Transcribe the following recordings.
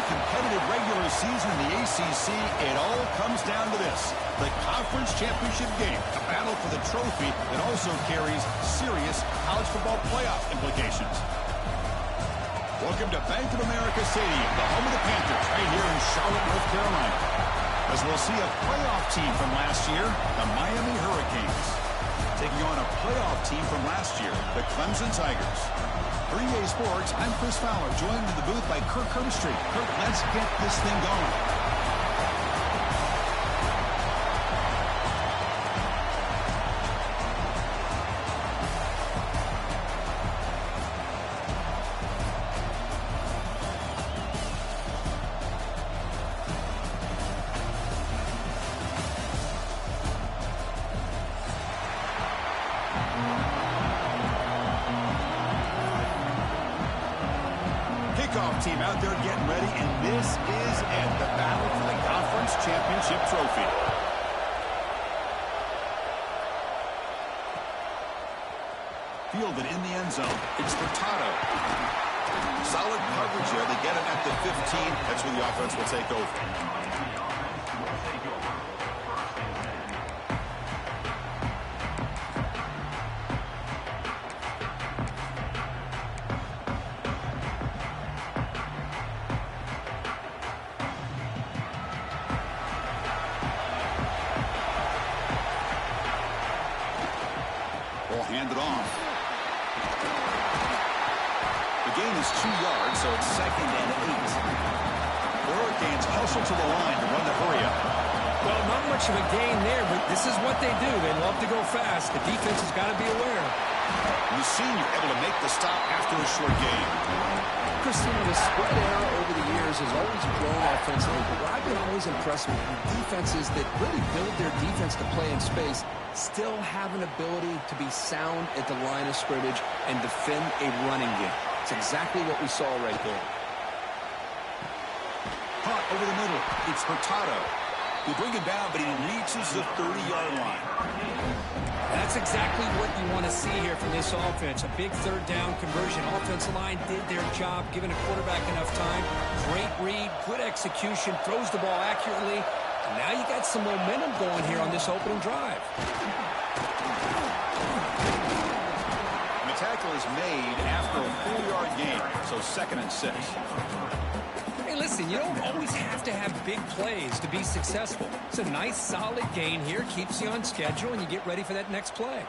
competitive regular season in the ACC, it all comes down to this: the conference championship game, a battle for the trophy that also carries serious college football playoff implications. Welcome to Bank of America Stadium, the home of the Panthers, right here in Charlotte, North Carolina. As we'll see a playoff team from last year, the Miami Hurricanes, taking on a playoff team from last year, the Clemson Tigers. For EA Sports, I'm Chris Fowler, joined in the booth by Kirk Herbstreit. Kirk, let's get this thing going. Kickoff team out there getting ready, and this is it, the battle for the conference championship trophy. Fielded in the end zone. It's Furtado. Solid coverage there. They get it at the 15. That's where the offense will take over. Hand it off. The gain is 2 yards, so it's 2nd and 8. The Hurricanes hustle to the line to run the hurry up. Well, not much of a gain there, but this is what they do. They love to go fast. The defense has got to be aware. The senior able to make the stop after a short gain. Christina, the spread era over the years has always grown offensively, but what I've been always impressed with defenses that really build their defense to play in space still have an ability to be sound at the line of scrimmage and defend a running game. It's exactly what we saw right there. Caught over the middle. It's Furtado. They bring it down, but he reaches the 30-yard line. That's exactly what you want to see here from this offense. A big third down conversion. Offensive line did their job, giving a quarterback enough time. Great read, good execution, throws the ball accurately. And now you got some momentum going here on this opening drive. The tackle is made after a 4-yard gain, so 2nd and 6. Hey, listen, you don't always have to have big plays to be successful. It's a nice, solid gain here, keeps you on schedule, and you get ready for that next play.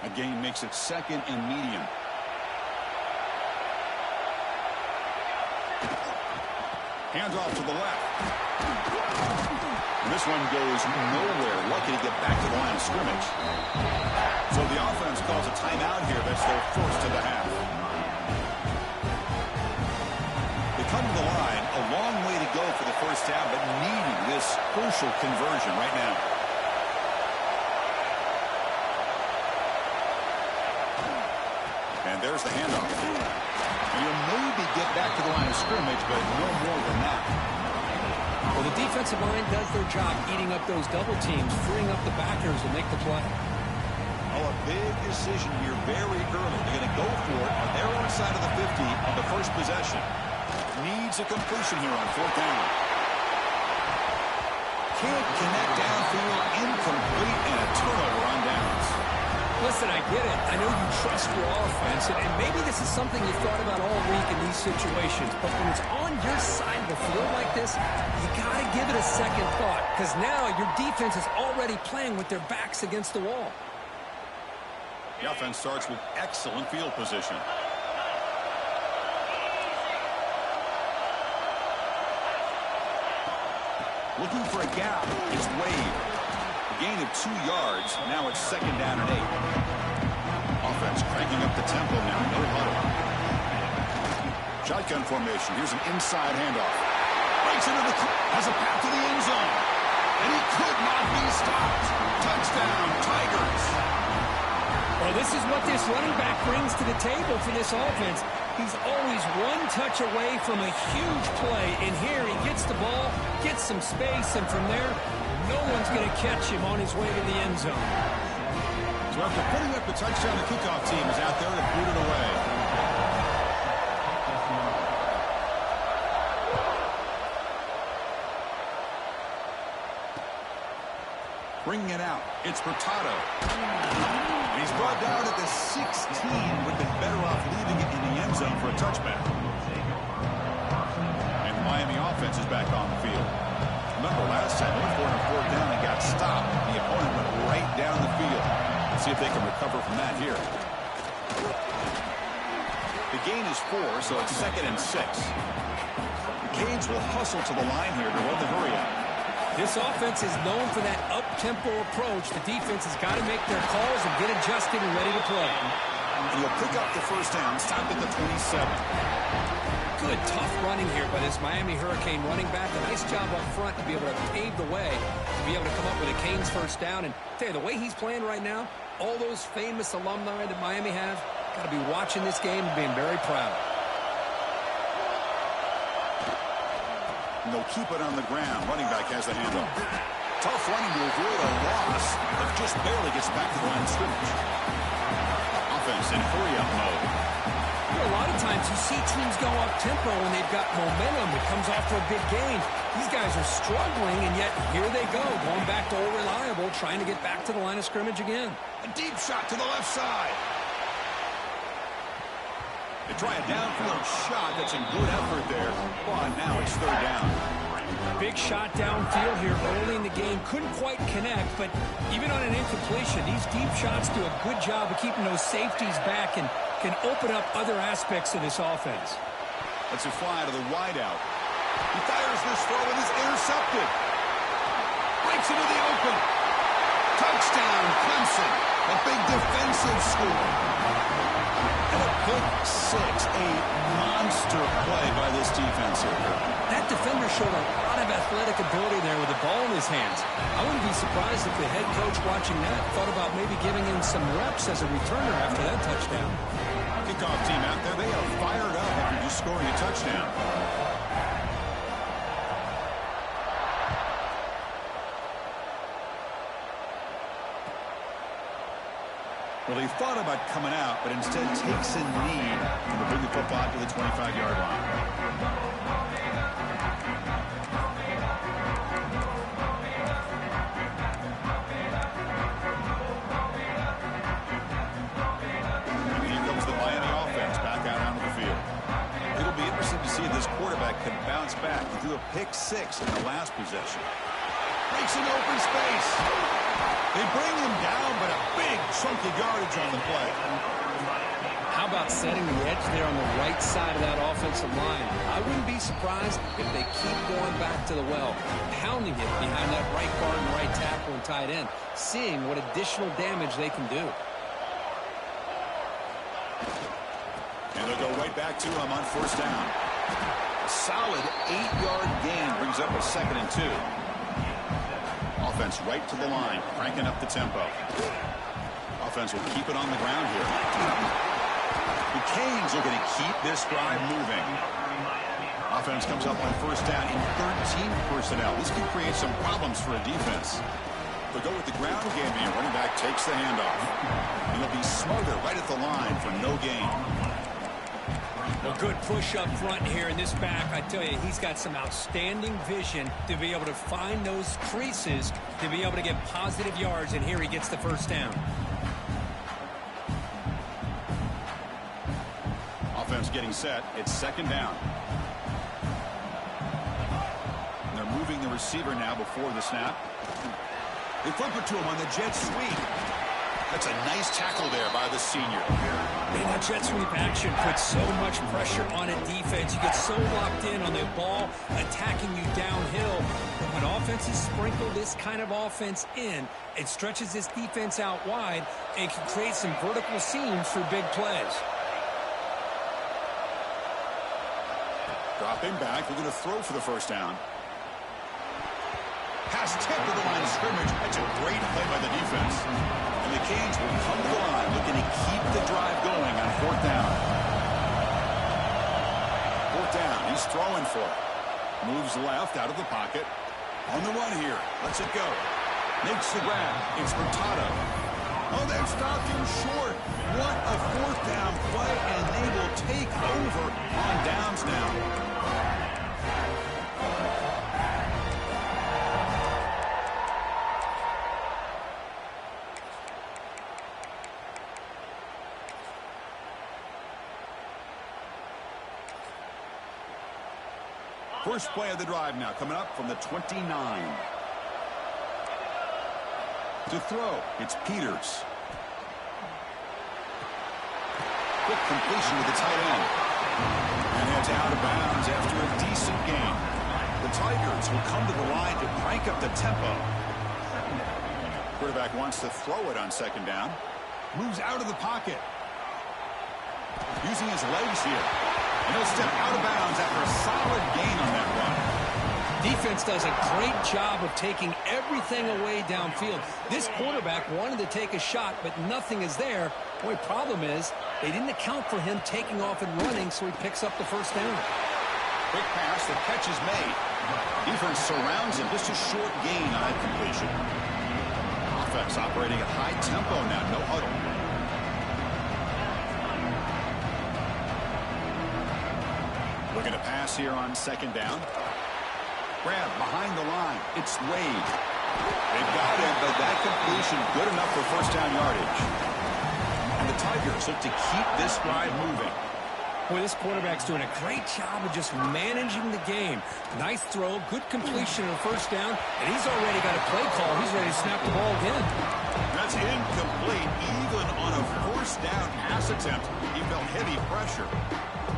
A gain makes it 2nd and medium. Hands off to the left. And this one goes nowhere. Lucky to get back to the line of scrimmage. So the offense calls a timeout here. That's their first of the half. They come to the line. A long way to go for the first down, but needing this crucial conversion right now. And there's the handoff. You'll maybe get back to the line of scrimmage, but no more than that. Well, the defensive line does their job eating up those double teams, freeing up the backers to make the play. Oh, a big decision here very early. They're going to go for it on their own side of the 50 on the first possession. Needs a completion here on 4th down. Can't connect downfield, incomplete, and a turnover on downs. Listen, I get it. I know you trust your offense, and maybe this is something you thought about all week in these situations, but when it's on your side of the field like this, you got to give it a second thought, because now your defense is already playing with their backs against the wall. The offense starts with excellent field position. Looking for a gap. It's Wade. Gain of 2 yards. Now it's 2nd down and 8. Offense cranking up the tempo now. No huddle. Shotgun formation. Here's an inside handoff. Breaks into the... has a path to the end zone. And he could not be stopped. Touchdown, Tigers. Well, this is what this running back brings to the table for this offense. He's always one touch away from a huge play. And here he gets the ball, gets some space, and from there, no one's going to catch him on his way to the end zone. So after putting up the touchdown, the kickoff team is out there to boot it away. Bringing it out, it's Hurtado. And he's brought down at the 16. Would have been better off leaving it in the end zone for a touchback. And the Miami offense is back on the field. Remember last time, they went for a fourth down and got stopped. The opponent went right down the field. Let's see if they can recover from that here. The gain is 4, so it's 2nd and 6. The Canes will hustle to the line here to run the hurry out. This offense is known for that up-tempo approach. The defense has got to make their calls and get adjusted and ready to play. And he'll pick up the first down, stopped at the 27. Good, tough running here by this Miami Hurricane running back. A nice job up front to be able to pave the way, to be able to come up with a Canes first down. And I tell you, the way he's playing right now, all those famous alumni that Miami have, got to be watching this game and being very proud. And they'll keep it on the ground. Running back has the handoff. Tough running to avoid a loss that just barely gets back to the line of scrimmage. Offense in hurry-up mode. A lot of times you see teams go up-tempo when they've got momentum. It comes after a big gain. These guys are struggling, and yet here they go, going back to old reliable, trying to get back to the line of scrimmage again. A deep shot to the left side. They try a downfield shot. That's a good effort there. But now it's 3rd down. Big shot downfield here early in the game. Couldn't quite connect, but even on an incompletion, these deep shots do a good job of keeping those safeties back and can open up other aspects of this offense. That's a fly to the wideout. He fires this throw and is intercepted. Breaks into the open. Touchdown, Clemson. A big defensive score. And a pick 6, a monster play by this defense here. That defender showed a lot of athletic ability there with the ball in his hands. I wouldn't be surprised if the head coach watching that thought about maybe giving him some reps as a returner after that touchdown. Kickoff team out there, they are fired up after just scoring a touchdown. Well, he thought about coming out, but instead takes a knee and will bring the football to the 25-yard line. And here comes the Miami offense back out onto the field. It'll be interesting to see if this quarterback can bounce back. He threw a pick 6 in the last possession. Breaks into open space. They bring him down, but a big chunk of yardage on the play. How about setting the edge there on the right side of that offensive line? I wouldn't be surprised if they keep going back to the well, pounding it behind that right guard and right tackle and tight end, seeing what additional damage they can do. And they'll go right back to him on first down. A solid 8-yard gain brings up a 2nd and 2. Offense right to the line, cranking up the tempo. Offense will keep it on the ground here. The Canes are going to keep this drive moving. Offense comes up on first down in 13 personnel. This could create some problems for a defense. They'll go with the ground game here. Running back takes the handoff. And they'll be smarter right at the line for no gain. Well, good push up front here in this back. I tell you, he's got some outstanding vision to be able to find those creases, to be able to get positive yards, and here he gets the first down. Offense getting set. It's 2nd down. And they're moving the receiver now before the snap. They flip it to him on the jet sweep. That's a nice tackle there by the senior. Man, that jet sweep action puts so much pressure on a defense. You get so locked in on the ball attacking you downhill. But when offenses sprinkle this kind of offense in, it stretches this defense out wide and can create some vertical seams for big plays. Drop him back. We're going to throw for the first down. Pass tip to the line of scrimmage. That's a great play by the defense. And the Canes will come to the line looking to keep the drive going on 4th down. 4th down. He's throwing for it. Moves left out of the pocket. On the run here. Lets it go. Makes the grab. It's Hurtado. Oh, they've stopped him short. What a 4th down play, and they will take over on downs now. First play of the drive now coming up from the 29. To throw, it's Peters. Quick completion to the tight end. And heads out of bounds after a decent gain. The Tigers will come to the line to crank up the tempo. Quarterback wants to throw it on second down. Moves out of the pocket. Using his legs here. And he'll step out of bounds after a solid gain on that run. Defense does a great job of taking everything away downfield. This quarterback wanted to take a shot, but nothing is there. The only problem is they didn't account for him taking off and running, so he picks up the first down. Quick pass, the catch is made. Defense surrounds him, just a short gain on that completion. Offense operating at high tempo now, no huddle. Looking to pass here on second down. Grab behind the line. It's Wade. They've got him, but that completion good enough for first down yardage. And the Tigers look to keep this drive moving. Boy, this quarterback's doing a great job of just managing the game. Nice throw, good completion on first down, and he's already got a play call. He's ready to snap the ball again. That's incomplete. Even on a first down pass attempt, he felt heavy pressure.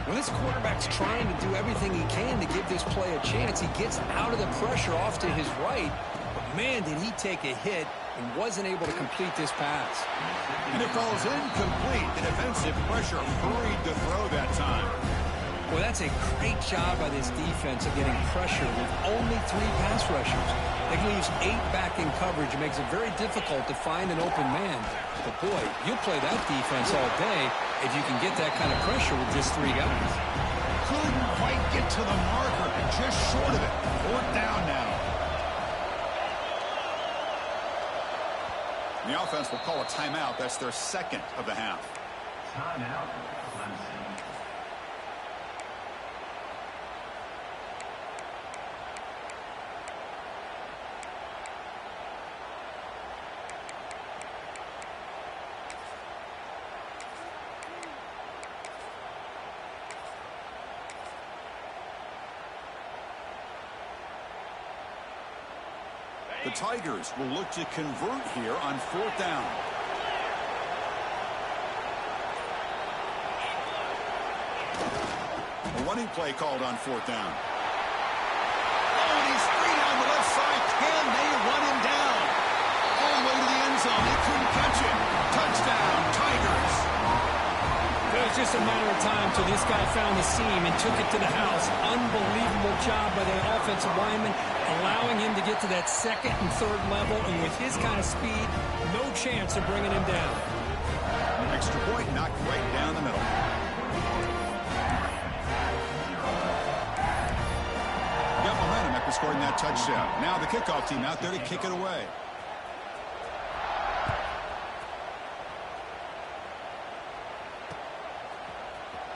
When this quarterback's trying to do everything he can to give this play a chance, he gets out of the pressure off to his right. But, man, did he take a hit and wasn't able to complete this pass. And it falls incomplete. The defensive pressure hurried to throw that time. Well, that's a great job by this defense of getting pressure with only 3 pass rushers. That leaves 8 back in coverage. It makes it very difficult to find an open man. But, boy, you'll play that defense all day if you can get that kind of pressure with just 3 guys. Couldn't quite get to the marker, just short of it. 4th down now. The offense will call a timeout. That's their second of the half. Timeout. The Tigers will look to convert here on 4th down. A running play called on 4th down. Oh, and he's free on the left side. Can they run him down? All the way to the end zone. They couldn't catch him. Touchdown, Tigers. It was just a matter of time till this guy found the seam and took it to the house. Unbelievable job by the offensive lineman, allowing him to get to that 2nd and 3rd level, and with his kind of speed, no chance of bringing him down. Extra point knocked right down the middle. Got momentum after scoring that touchdown. Now the kickoff team out there to kick it away.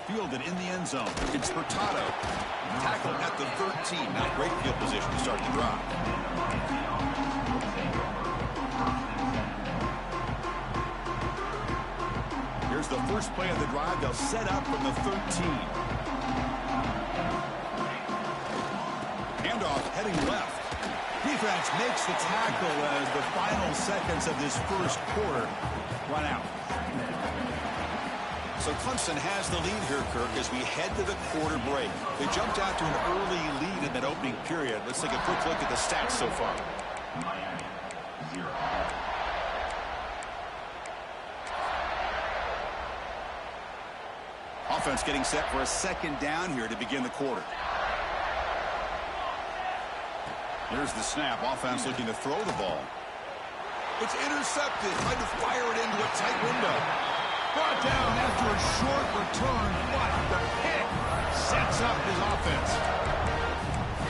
Fielded in the end zone. It's Furtado. Tackled at the 13. Not great field position to start the drive. Here's the first play of the drive. They'll set up from the 13. Handoff heading left. Defense makes the tackle as the final seconds of this first quarter run out. So Clemson has the lead here, Kirk, as we head to the quarter break. They jumped out to an early lead in that opening period. Let's take a quick look at the stats so far. Miami, 0. Offense getting set for a second down here to begin the quarter. Here's the snap. Offense looking to throw the ball. It's intercepted. Trying to fire it into a tight window. Brought down after a short return. What the pick sets up his offense.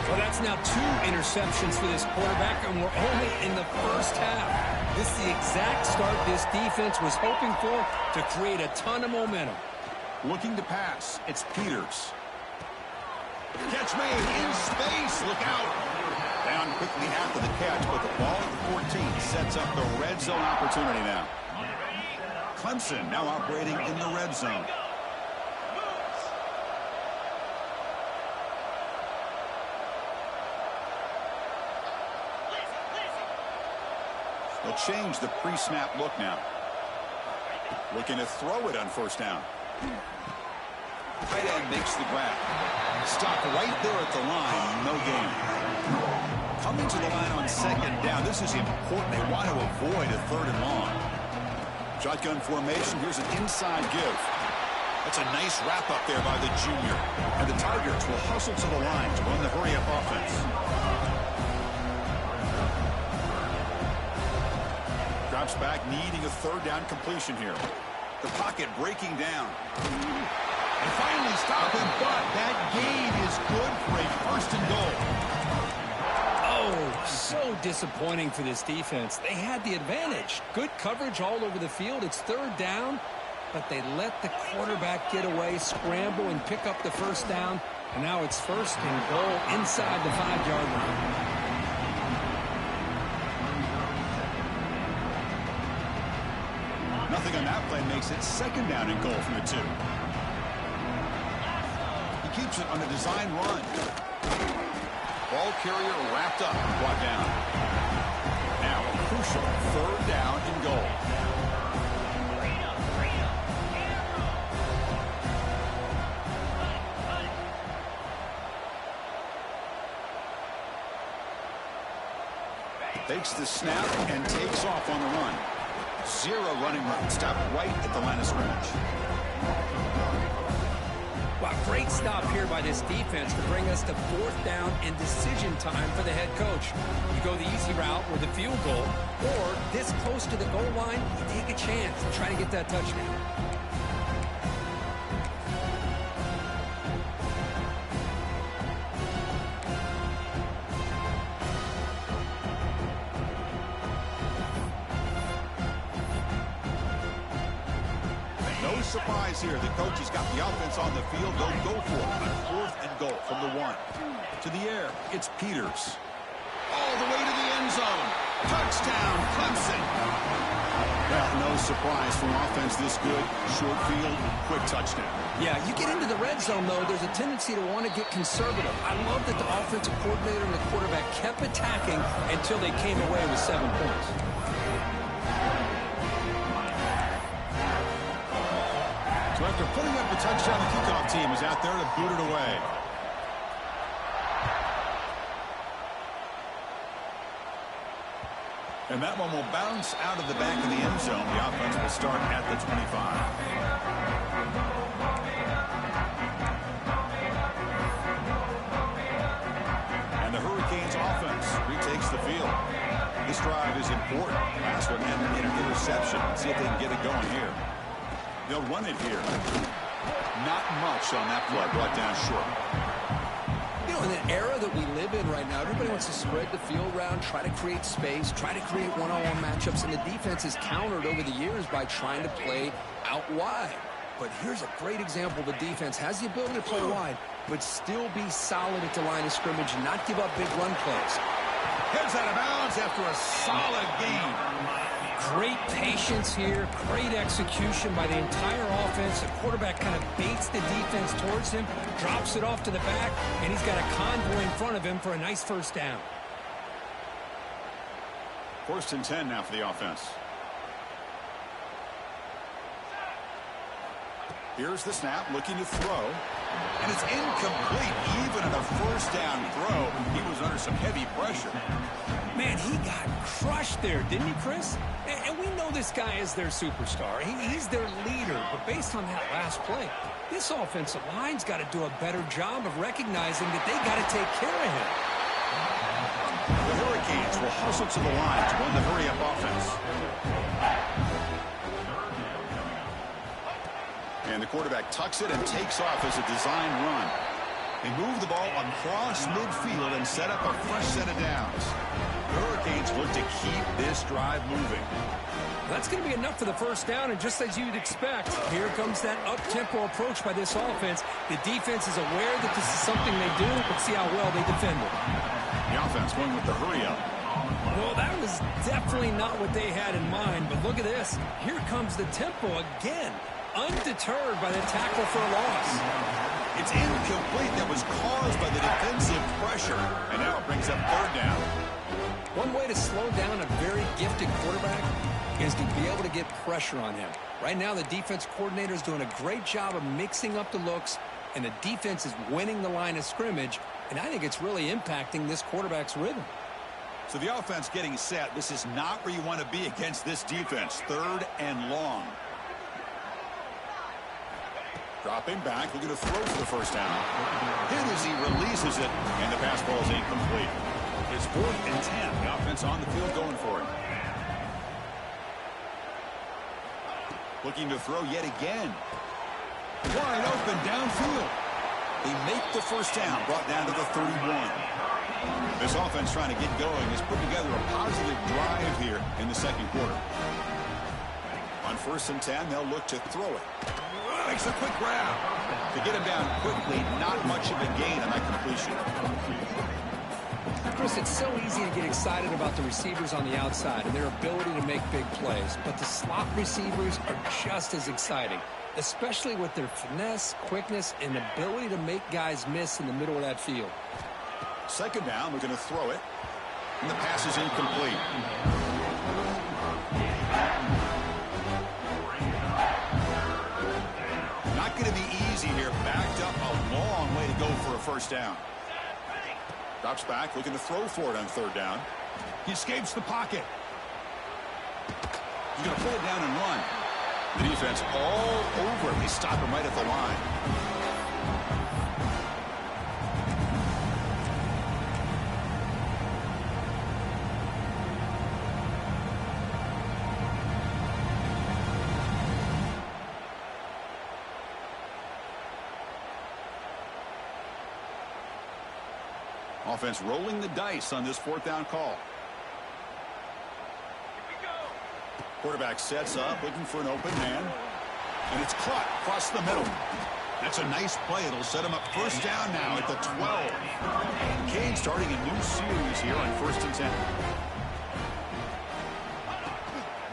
Well, that's now 2 interceptions for this quarterback, and we're only in the first half. This is the exact start this defense was hoping for to create a ton of momentum. Looking to pass. It's Peters. Catch made in space. Look out. Down quickly after the catch, but the ball at the 14 sets up the red zone opportunity now. Clemson now operating in the red zone. They'll change the pre-snap look now. Looking to throw it on first down. Tight end makes the grab. Stop right there at the line. No gain. Coming to the line on second down. This is important. They want to avoid a third and long. Shotgun formation. Here's an inside give. That's a nice wrap up there by the junior. And the Tigers will hustle to the line to run the hurry-up offense. Drops back, needing a third down completion here. The pocket breaking down. And finally stop him, but that gain is good for a first and goal. Oh, so disappointing for this defense. They had the advantage. Good coverage all over the field. It's third down, but they let the quarterback get away, scramble, and pick up the first down. And now it's first and goal inside the 5-yard line. Nothing on that play makes it second down and goal from the 2. He keeps it on a design run. Ball carrier wrapped up and brought down. Now a crucial third down and goal. Takes the snap and takes off on the run. 0 running room. Stop right at the line of scrimmage. Wow, great stop here by this defense to bring us to fourth down and decision time for the head coach. You go the easy route with a field goal, or this close to the goal line, you take a chance and try to get that touchdown. No surprise here. The coach has got the offense on the field. They'll go for it on fourth and goal from the 1. To the air, it's Peters. All the way to the end zone. Touchdown, Clemson. Well, no surprise from offense this good. Short field, quick touchdown. Yeah, you get into the red zone, though, there's a tendency to want to get conservative. I love that the offensive coordinator and the quarterback kept attacking until they came away with 7 points. So after putting up the touchdown, the kickoff team is out there to boot it away. And that one will bounce out of the back of the end zone. The offense will start at the 25. And the Hurricanes offense retakes the field. This drive is important. Last one ended in an interception. Let's see if they can get it going here. They'll run it here. Not much on that play, brought down short. You know, in the era that we live in right now, everybody wants to spread the field around, try to create space, try to create one-on-one matchups, and the defense is countered over the years by trying to play out wide. But here's a great example. The defense has the ability to play wide, but still be solid at the line of scrimmage and not give up big run plays. Heads out of bounds after a solid gain. Great patience here, great execution by the entire offense. The quarterback kind of baits the defense towards him, drops it off to the back, and he's got a convoy in front of him for a nice first down. First and 10 now for the offense. Here's the snap, looking to throw. And it's incomplete. Even in a first down throw, he was under some heavy pressure. Man, he got crushed there, didn't he, Chris? And we know this guy is their superstar. He's their leader. But based on that last play, this offensive line's got to do a better job of recognizing that they got to take care of him. The Hurricanes will hustle to the line to run the hurry-up offense. And the quarterback tucks it and takes off as a design run. They move the ball across midfield and set up a fresh set of downs. The Hurricanes look to keep this drive moving. That's going to be enough for the first down, and just as you'd expect, here comes that up-tempo approach by this offense. The defense is aware that this is something they do. Let's see how well they defend it. The offense going with the hurry-up. Well, that was definitely not what they had in mind, but look at this. Here comes the tempo again, undeterred by the tackle for a loss. It's incomplete. That was caused by the defensive pressure, and now it brings up third down. One way to slow down a very gifted quarterback is to be able to get pressure on him. Right now, the defense coordinator is doing a great job of mixing up the looks, and the defense is winning the line of scrimmage, and I think it's really impacting this quarterback's rhythm. So the offense getting set. This is not where you want to be against this defense. 3rd and long. Dropping back, looking to throw for the first down. Hit as he releases it, and the pass ball is incomplete. It's 4th and 10. The offense on the field going for it. Looking to throw yet again. Wide open downfield. They make the first down, brought down to the 31. This offense trying to get going has put together a positive drive here in the second quarter. On 1st and 10, they'll look to throw it. Makes a quick grab. To get him down quickly, not much of a gain on that completion. Chris, it's so easy to get excited about the receivers on the outside and their ability to make big plays, but the slot receivers are just as exciting, especially with their finesse, quickness, and ability to make guys miss in the middle of that field. 2nd down, we're going to throw it, and the pass is incomplete. Not going to be easy here. Backed up a long way to go for a first down. Drops back, looking to throw for it on 3rd down. He escapes the pocket. He's going to pull it down and run. The defense all over him. They stop him right at the line. Offense rolling the dice on this 4th down call. Quarterback sets up, looking for an open man. And it's caught across the middle. That's a nice play. It'll set him up first down now at the 12. Kane starting a new series here on 1st and 10.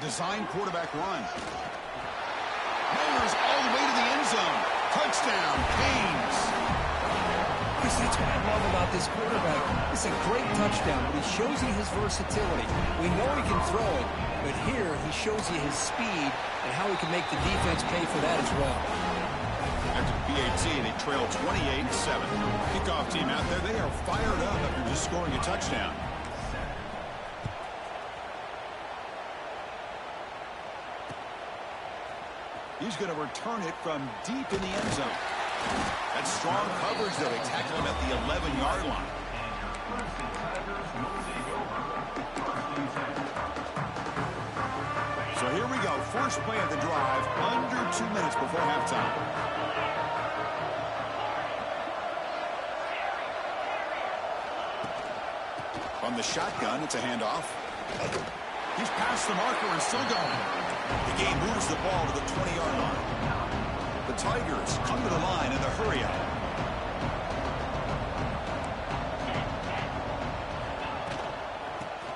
Design quarterback run. Mayers all the way to the end zone. Touchdown, Canes. That's what I love about this quarterback. It's a great touchdown, but he shows you his versatility. We know he can throw it, but here he shows you his speed and how he can make the defense pay for that as well. After PAT, they trail 28-7. Kickoff team out there, they are fired up after just scoring a touchdown. He's going to return it from deep in the end zone. That's strong coverage, though. They tackle him at the 11-yard line. So here we go. First play of the drive, under 2 minutes before halftime. From the shotgun, it's a handoff. He's past the marker and still going. The game moves the ball to the 20-yard line. The Tigers come to the line in the hurry up.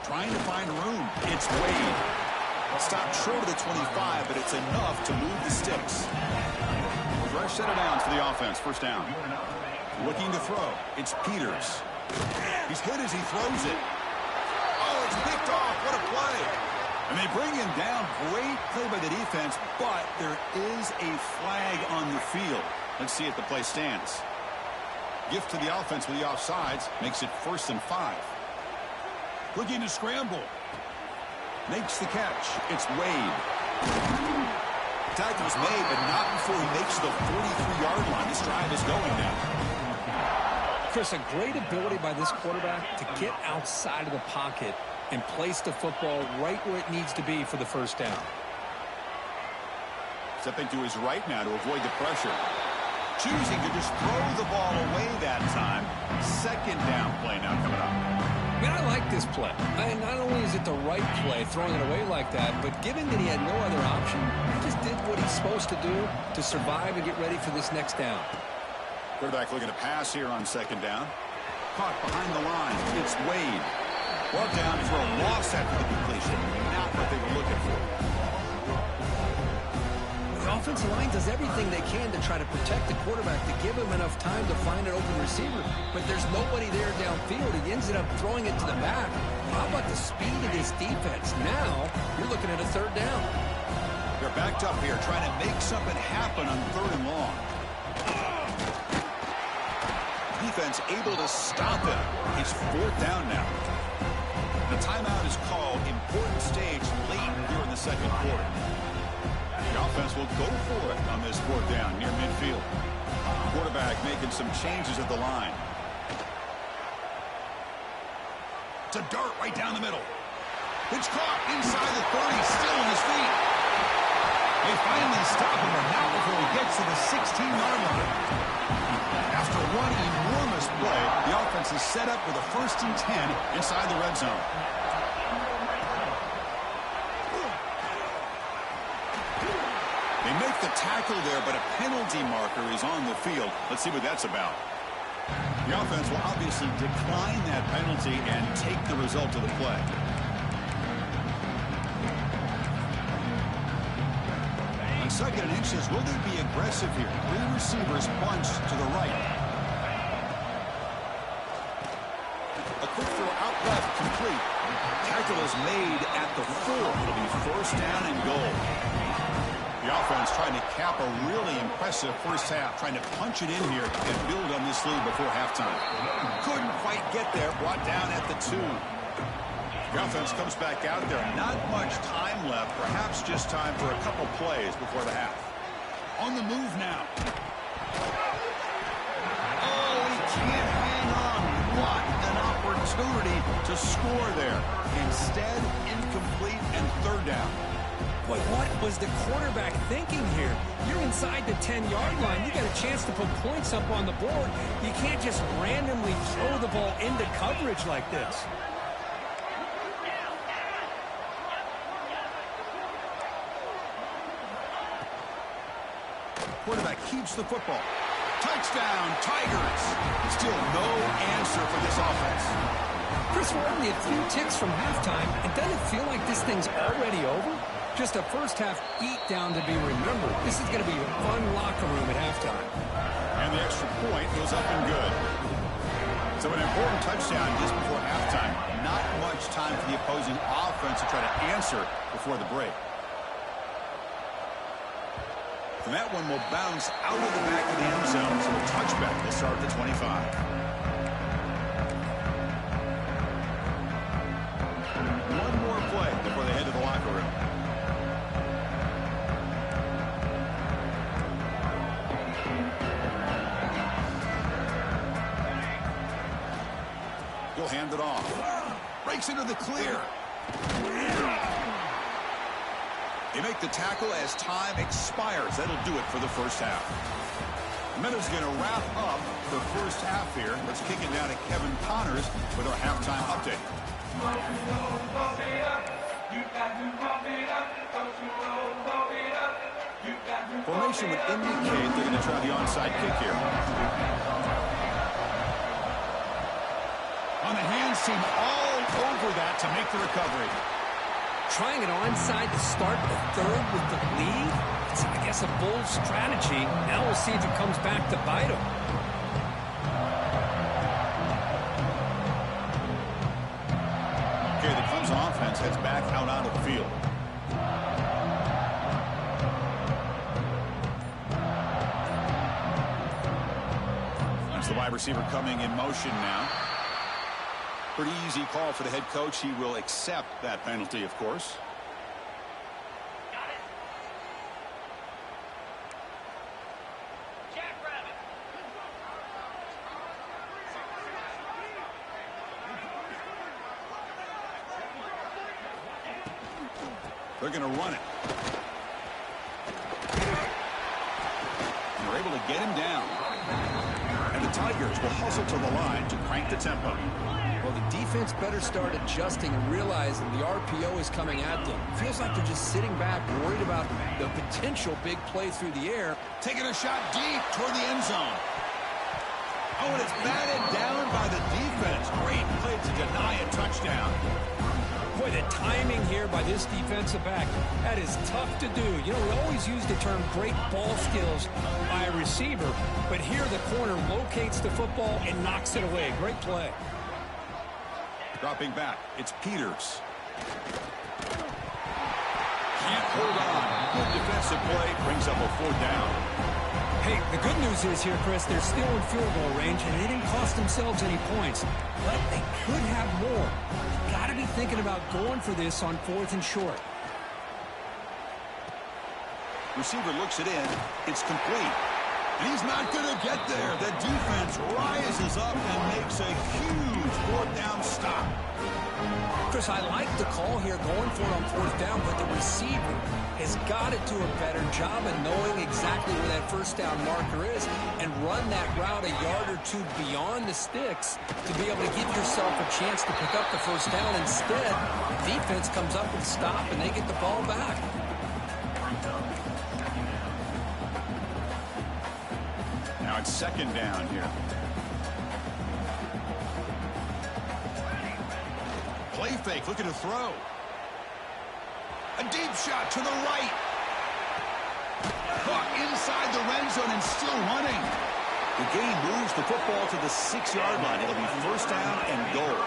Trying to find room. It's Wade. Stopped short of the 25, but it's enough to move the sticks. Fresh set of downs for the offense. First down. Looking to throw. It's Peters. He's hit as he throws it. Oh, it's picked off. What a play. And they bring him down. Great play by the defense, but there is a flag on the field. Let's see if the play stands. Gift to the offense with the offsides. Makes it 1st and 5. Looking to scramble. Makes the catch. It's Wade. Tackle's made, but not before he makes the 43-yard line. This drive is going now. Chris, a great ability by this quarterback to get outside of the pocket and place the football right where it needs to be for the first down. Stepping to his right now to avoid the pressure. Choosing to just throw the ball away that time. 2nd down play now coming up. I mean, I like this play. Not only is it the right play, throwing it away like that, but given that he had no other option, he just did what he's supposed to do to survive and get ready for this next down. Quarterback looking to pass here on 2nd down. Caught behind the line. It's Wade. Brought down for a loss after the completion. Not what they were looking for. The offensive line does everything they can to try to protect the quarterback, to give him enough time to find an open receiver. But there's nobody there downfield. He ends up throwing it to the back. How about the speed of this defense? Now, you're looking at a third down. They're backed up here, trying to make something happen on 3rd and long. Defense able to stop it. It's 4th down now. The timeout is called. Important stage late here in the 2nd quarter. The offense will go for it on this 4th down near midfield. Quarterback making some changes at the line. It's a dart right down the middle. It's caught inside the 30, still on his feet. They finally stop him, but not before he gets to the 16-yard line. After one enormous play, the offense is set up with a 1st and 10 inside the red zone. They make the tackle there, but a penalty marker is on the field. Let's see what that's about. The offense will obviously decline that penalty and take the result of the play. On 2nd and inches, will they be aggressive here? 3 receivers bunched to the right. A quick throw out left, complete. Tackle is made at the 4. It'll be 1st down and goal. The offense trying to cap a really impressive first half, trying to punch it in here and build on this lead before halftime. Couldn't quite get there, brought down at the 2. The offense comes back out there. Not much time left, perhaps just time for a couple plays before the half. On the move now. Oh, he can't hang on. What an opportunity to score there. Instead, incomplete and 3rd down. Boy, what was the quarterback thinking here? You're inside the 10-yard line. You got a chance to put points up on the board. You can't just randomly throw the ball into coverage like this. Quarterback keeps the football. Touchdown, Tigers. Still no answer for this offense. Chris, we're only a few ticks from halftime, and doesn't it feel like this thing's already over? Just a first half beatdown to be remembered. This is going to be a fun locker room at halftime. And the extra point goes up and good. So an important touchdown just before halftime. Not much time for the opposing offense to try to answer before the break. And that one will bounce out of the back of the end zone, so the touchback will start at the 25. One more play before they head to the locker room. He'll hand it off. Breaks into the clear. They make the tackle as time expires. That'll do it for the first half. Meadows going to wrap up the first half here. Let's kick it down to Kevin Connors with our halftime update. Formation would indicate they're going to try the onside kick here. On the hands team all over that to make the recovery. Trying it onside to start the 3rd with the lead? It's, I guess, a bold strategy. Now we'll see if it comes back to bite him. Okay, the Clemson offense heads back out onto the field. That's the wide receiver coming in motion now. Pretty easy call for the head coach. He will accept that penalty, of course. They're going to run it. And they're able to get him down. And the Tigers will hustle to the line to crank the tempo. Well, the defense better start adjusting and realizing the RPO is coming at them. Feels like they're just sitting back, worried about the potential big play through the air. Taking a shot deep toward the end zone. Oh, and it's batted down by the defense. Great play to deny a touchdown. Boy, the timing here by this defensive back, that is tough to do. You know, we always use the term great ball skills by a receiver, but here the corner locates the football and knocks it away. Great play. Dropping back, it's Peters. Can't hold on. Good defensive play, brings up a 4th down. Hey, the good news is here, Chris, they're still in field goal range, and they didn't cost themselves any points, but they could have more. Got to be thinking about going for this on 4th and short. Receiver looks it in. It's complete. And he's not going to get there. The defense rises up and makes a huge 4th down stop. Chris, I like the call here going for it on 4th down, but the receiver has got to do a better job of knowing exactly where that 1st down marker is and run that route a yard or 2 beyond the sticks to be able to give yourself a chance to pick up the 1st down. Instead, the defense comes up with a stop and they get the ball back. Now it's 2nd down here. Play fake, looking to throw. A deep shot to the right. Caught inside the red zone and still running. The game moves the football to the 6-yard line. It'll be 1st down and goal.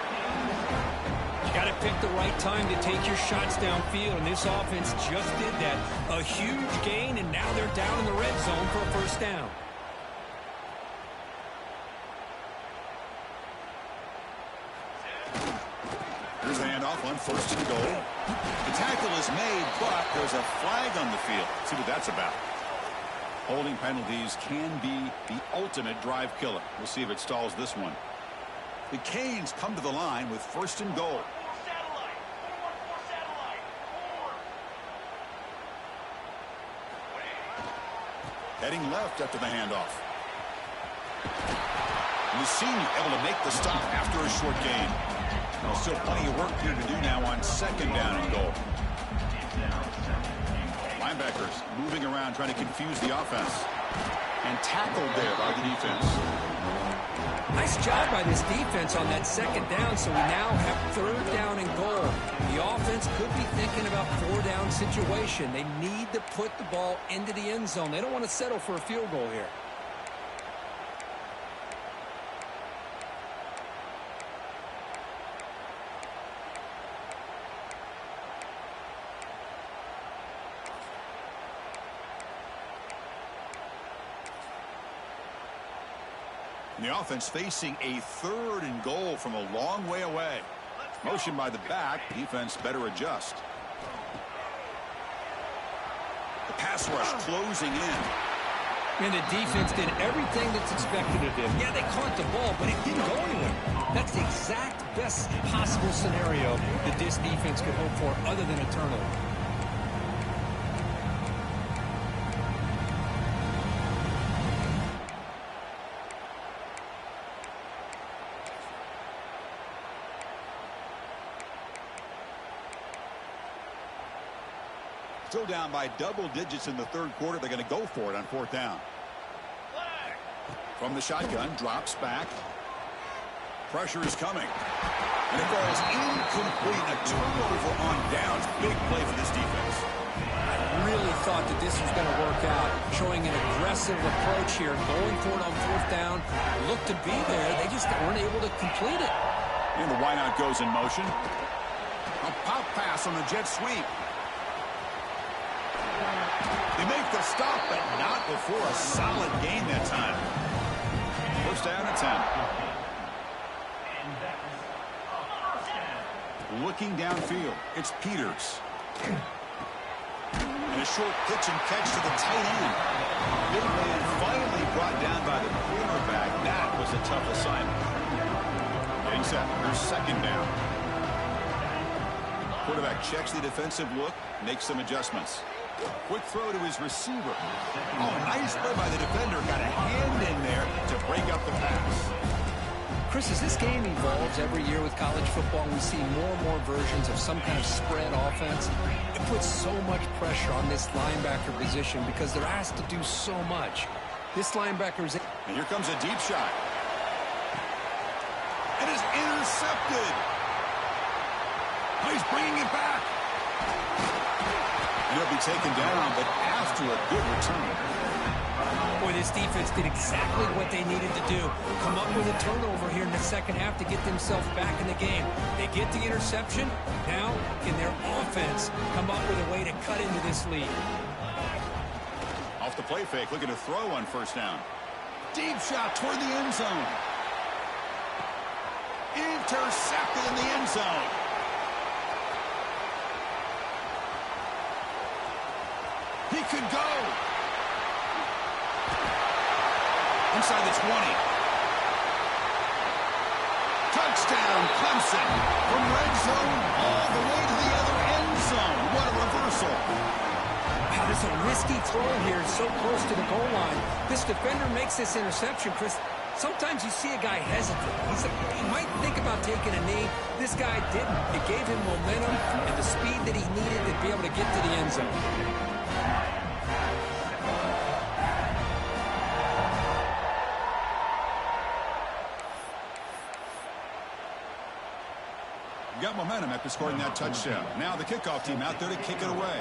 You got to pick the right time to take your shots downfield, and this offense just did that. A huge gain, and now they're down in the red zone for a 1st down. Here's the handoff on 1st and goal. The tackle is made, but there's a flag on the field. See what that's about. Holding penalties can be the ultimate drive killer. We'll see if it stalls this one. The Canes come to the line with 1st and goal. Heading left after the handoff. Lucini able to make the stop after a short gain. Well, still plenty of work here to do now on 2nd down and goal. Linebackers moving around trying to confuse the offense. And tackled there by the defense. Nice job by this defense on that 2nd down, so we now have 3rd down and goal. The offense could be thinking about 4-down situation. They need to put the ball into the end zone. They don't want to settle for a field goal here. The offense facing a 3rd and goal from a long way away. Motion by the back. Defense better adjust. The pass rush closing in. And the defense did everything that's expected of them. Yeah, they caught the ball, but it didn't go anywhere. That's the exact best possible scenario that this defense could hope for other than a turnover. Still down by double digits in the 3rd quarter. They're going to go for it on 4th down. From the shotgun, drops back. Pressure is coming. And it falls incomplete. A turnover on downs. Big play for this defense. I really thought that this was going to work out. Showing an aggressive approach here. Going for it on 4th down. Looked to be there. They just weren't able to complete it. And the wideout goes in motion. A pop pass on the jet sweep. They make the stop, but not before a solid gain that time. 1st down and 10. Looking downfield, it's Peters. And a short pitch and catch to the tight end. Big man finally brought down by the quarterback. That was a tough assignment. Getting set, here's 2nd down. Quarterback checks the defensive look, makes some adjustments. Quick throw to his receiver. Oh, nice play by the defender. Got a hand in there to break up the pass. Chris, as this game evolves every year with college football, we see more and more versions of some kind of spread offense. It puts so much pressure on this linebacker position because they're asked to do so much. This linebacker is... And here comes a deep shot. It is intercepted. Oh, he's bringing it back. And he'll be taken down, but after a good return. Boy, this defense did exactly what they needed to do. Come up with a turnover here in the second half to get themselves back in the game. They get the interception. Now, can their offense come up with a way to cut into this lead? Off the play fake, looking to throw on first down. Deep shot toward the end zone. Intercepted in the end zone. He could go. Inside the 20. Touchdown, Clemson. From red zone all the way to the other end zone. What a reversal. Wow, there's a risky throw here so close to the goal line. This defender makes this interception, Chris. Sometimes you see a guy hesitate. He might think about taking a knee. This guy didn't. It gave him momentum and the speed that he needed to be able to get to the end zone. Got momentum after scoring that touchdown. Now the kickoff team out there to kick it away.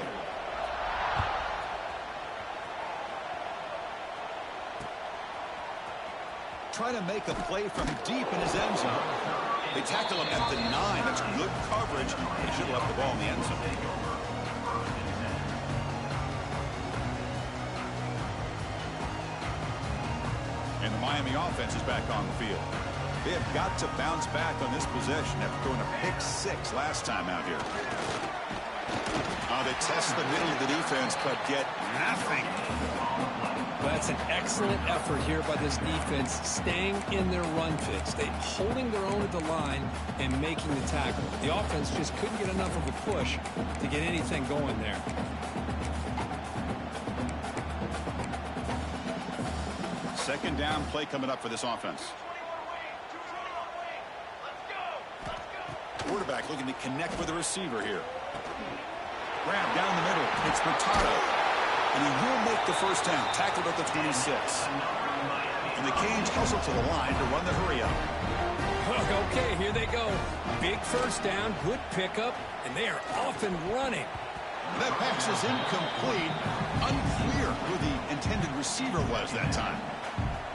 Trying to make a play from deep in his end zone. They tackle him at the 9. That's good coverage. They should have left the ball in the end zone. And the Miami offense is back on the field. They have got to bounce back on this possession after throwing a pick 6 last time out here. They test the middle of the defense, but get nothing. Well, that's an excellent effort here by this defense, staying in their run fix. They holding their own at the line and making the tackle. The offense just couldn't get enough of a push to get anything going there. Second down play coming up for this offense. Quarterback looking to connect with the receiver here. Grab down the middle. It's Furtado. And he will make the first down. Tackled at the 26. And the Canes hustle to the line to run the hurry up. Okay, here they go. Big first down, good pickup, and they are off and running. That pass is incomplete. Unclear who the intended receiver was that time.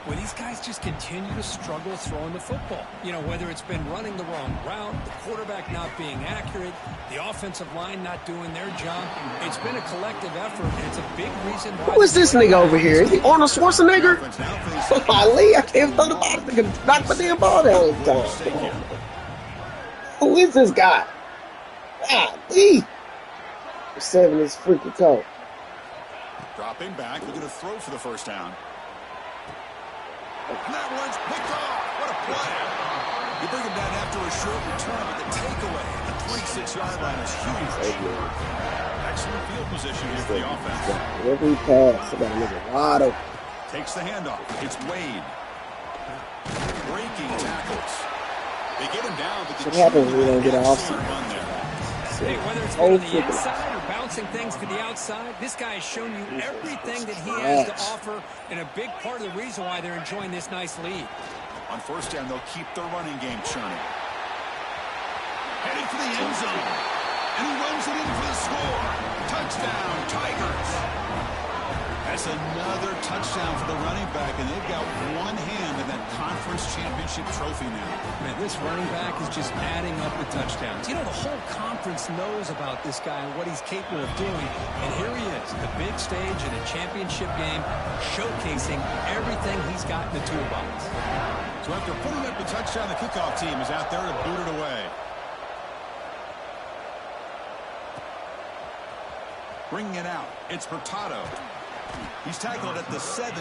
Well, these guys just continue to struggle throwing the football. You know, whether it's been running the wrong route, the quarterback not being accurate, the offensive line not doing their job. It's been a collective effort, and it's a big reason why. Who is this nigga over here? Is he Arnold Schwarzenegger? Golly, I can't throw the ball. Nigga knock my damn ball down all the time. Who is this guy? Golly. 7 is freaking cold. Dropping back, looking to throw for the first down. And that one's picked off. What a play. You bring him down after a short return, but the takeaway at the 26-yard line is huge. Excellent field position here for the offense. Every pass, I got a nigga wide open. Takes the handoff. It's Wade. Breaking tackles. They get him down, but the what happens when we don't get an offside? Hey, whether it's on the inside or bouncing things to the outside, this guy has shown you everything that he has to offer, and a big part of the reason why they're enjoying this nice lead. On first down, they'll keep their running game churning. Heading for the end zone. And he runs it in for the score. Touchdown, Tigers. That's another touchdown for the running back, and they've got one hand in that conference championship trophy now. Man, this running back is just adding up the touchdowns. You know, the whole conference knows about this guy and what he's capable of doing, and here he is, the big stage in a championship game, showcasing everything he's got in the toolbox. So after putting up the touchdown, the kickoff team is out there to boot it away. Bringing it out, it's Furtado. He's tackled at the 17,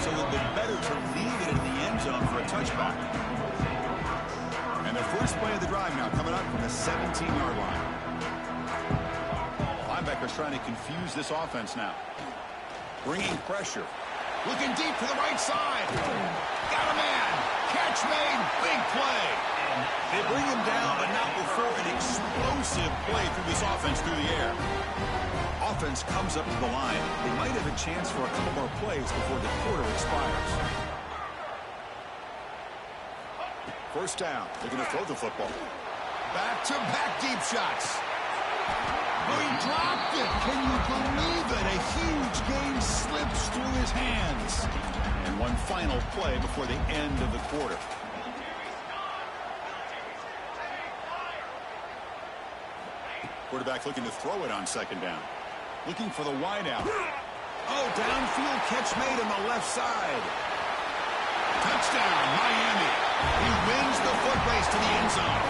so it'll be better to leave it in the end zone for a touchback. And the first play of the drive now coming up from the 17-yard line. Linebackers trying to confuse this offense now. Bringing pressure. Looking deep to the right side. Got a man. Catch made. Big play. They bring him down, but not before an explosive play through this offense through the air. Offense comes up to the line. They might have a chance for a couple more plays before the quarter expires. First down. They're going to throw the football. Back-to-back deep shots. Oh, he dropped it. Can you believe it? A huge game slips through his hands. And one final play before the end of the quarter. Quarterback looking to throw it on second down. Looking for the wideout. Oh, downfield catch made on the left side. Touchdown, Miami. He wins the foot race to the end zone.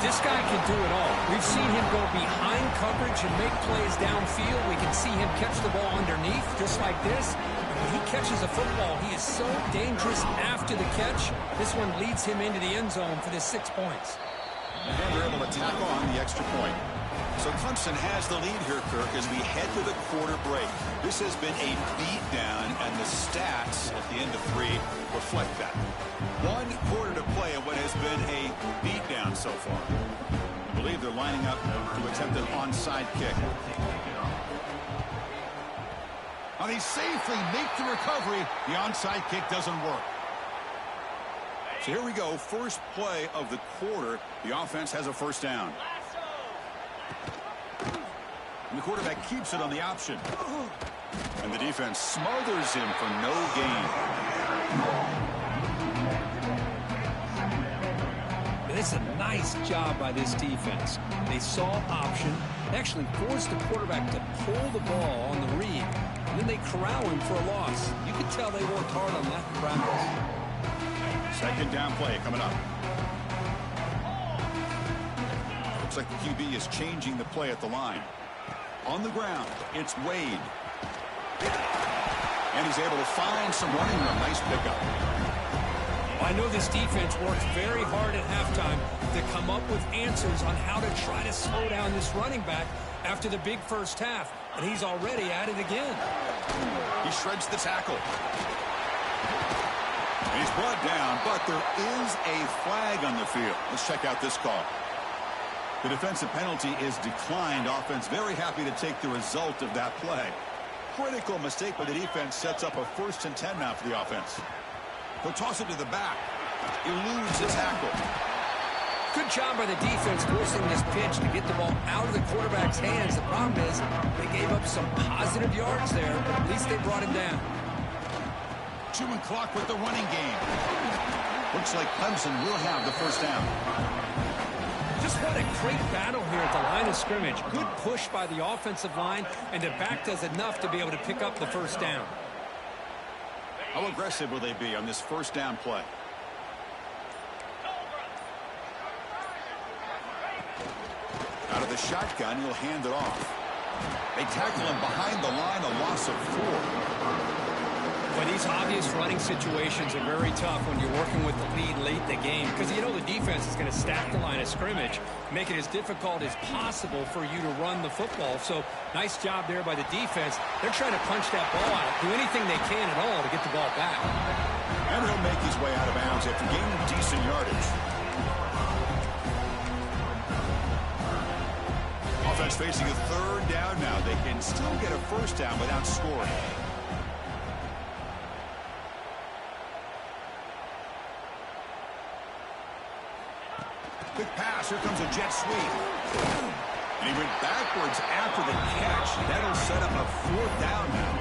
This guy can do it all. We've seen him go behind coverage and make plays downfield. We can see him catch the ball underneath, just like this. When he catches a football, he is so dangerous after the catch. This one leads him into the end zone for the 6 points. And they're able to tack on the extra point. So Clemson has the lead here, Kirk, as we head to the quarter break. This has been a beatdown, and the stats at the end of 3 reflect that. 1 quarter to play in what has been a beatdown so far. I believe they're lining up to attempt an onside kick. Now they safely make the recovery. The onside kick doesn't work. So here we go, first play of the quarter. The offense has a first down. And the quarterback keeps it on the option. And the defense smothers him for no gain. It's a nice job by this defense. They saw option, actually forced the quarterback to pull the ball on the read, and then they corral him for a loss. You could tell they worked hard on that in practice. Second down play coming up. Looks like the QB is changing the play at the line. On the ground, it's Wade. And he's able to find some running room. Nice pickup. I know this defense worked very hard at halftime to come up with answers on how to try to slow down this running back after the big first half. And he's already at it again. He shreds the tackle. And he's brought down, but there is a flag on the field. Let's check out this call. The defensive penalty is declined. Offense very happy to take the result of that play. Critical mistake by the defense sets up a 1st and 10 now for the offense. He'll toss it to the back. Eludes the tackle. Good job by the defense forcing this pitch to get the ball out of the quarterback's hands. The problem is they gave up some positive yards there, but at least they brought him down. Chewing clock with the running game. Looks like Clemson will have the first down. Just what a great battle here at the line of scrimmage. Good push by the offensive line, and the back does enough to be able to pick up the first down. How aggressive will they be on this first down play? Out of the shotgun, he'll hand it off. They tackle him behind the line, a loss of 4. But these obvious running situations are very tough when you're working with the lead late in the game, because you know the defense is going to stack the line of scrimmage, make it as difficult as possible for you to run the football. So nice job there by the defense. They're trying to punch that ball out, do anything they can at all to get the ball back. And he'll make his way out of bounds after gaining decent yardage. Offense facing a 3rd down now. They can still get a first down without scoring. Quick pass. Here comes a jet sweep. And he went backwards after the catch. That'll set up a 4th down now.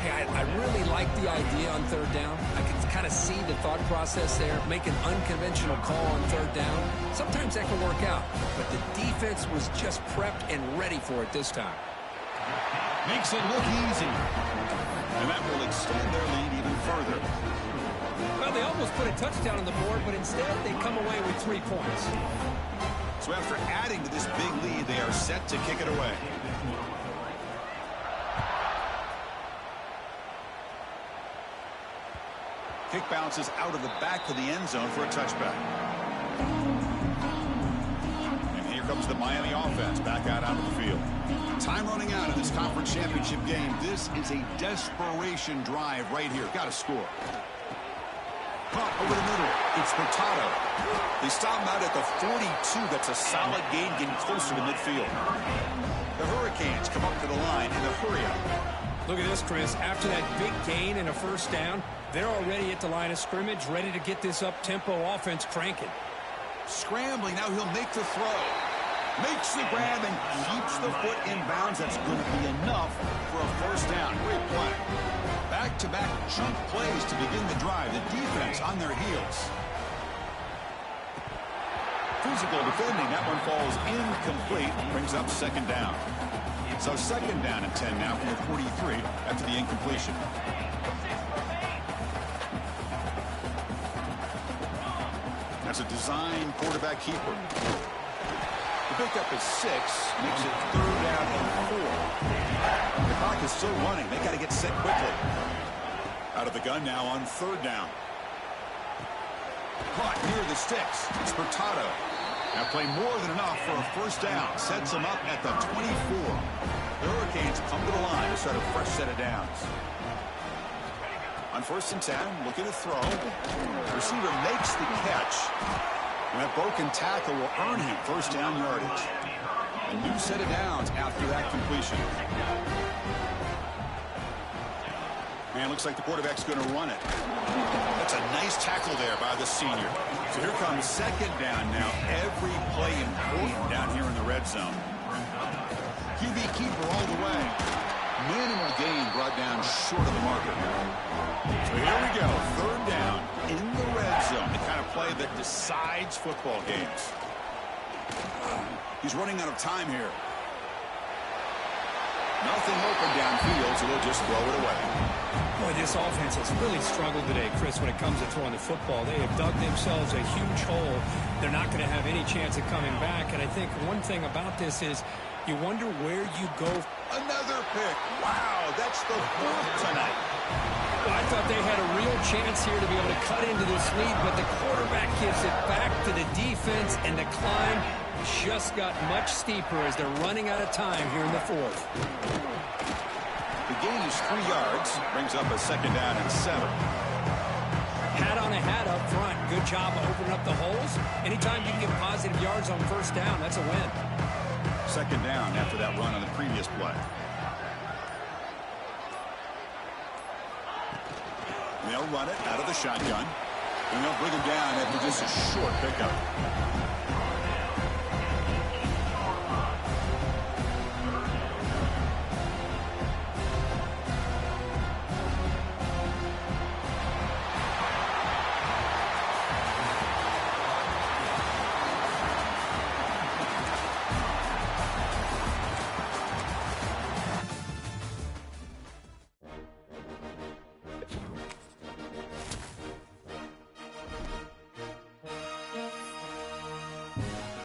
Hey, I really like the idea on 3rd down. I can kind of see the thought process there. Make an unconventional call on 3rd down. Sometimes that can work out. But the defense was just prepped and ready for it this time. Makes it look easy. And that will extend their lead even further. Well, they almost put a touchdown on the board, but instead they come away with 3 points. So after adding to this big lead, they are set to kick it away. Kick bounces out of the back of the end zone for a touchback. And here comes the Miami offense back out onto the field. Time running out in this conference championship game. This is a desperation drive right here. Got to score. Caught over the middle. It's Hurtado. They stop him out at the 42. That's a solid gain, getting closer to midfield. The Hurricanes come up to the line in a hurry-up. Look at this, Chris. After that big gain and a first down, they're already at the line of scrimmage, ready to get this up-tempo offense cranking. Scrambling, now he'll make the throw. Makes the grab and keeps the foot in bounds. That's going to be enough for a first down. Great play. Back-to-back chunk plays to begin the drive. The defense on their heels. Physical defending. That one falls incomplete. Brings up second down. So second down and 10 now from the 43 after the incompletion. That's a design quarterback keeper. The pickup is 6, makes it third down and 4. The clock is still running. They got to get set quickly. Out of the gun now on third down. Caught near the sticks. It's Hurtado. Now play more than enough for a first down. Sets them up at the 24. The Hurricanes come to the line to start a fresh set of downs. On first and 10, looking to throw. Receiver makes the catch. And that broken tackle will earn him first down yardage. A new set of downs after that completion. Man, looks like the quarterback's going to run it. That's a nice tackle there by the senior. So here comes second down now. Every play important down here in the red zone. QB keeper all the way. Minimal gain brought down short of the marker. So here we go. Third down in the red zone. The kind of play that decides football games. He's running out of time here. Nothing open downfield, so they'll just throw it away. Boy, this offense has really struggled today, Chris, when it comes to throwing the football. They have dug themselves a huge hole. They're not going to have any chance of coming back. And I think one thing about this is you wonder where you go. Another pick. Wow, that's the fourth tonight. Well, I thought they had a real chance here to be able to cut into this lead, but the quarterback gives it back to the defense, and the climb just got much steeper as they're running out of time here in the fourth. The gain is 3 yards. Brings up a second down and 7. Hat on a hat up front. Good job of opening up the holes. Anytime you can get positive yards on first down, that's a win. Second down after that run on the previous play. And they'll run it out of the shotgun. And they'll bring him down after just a short pickup.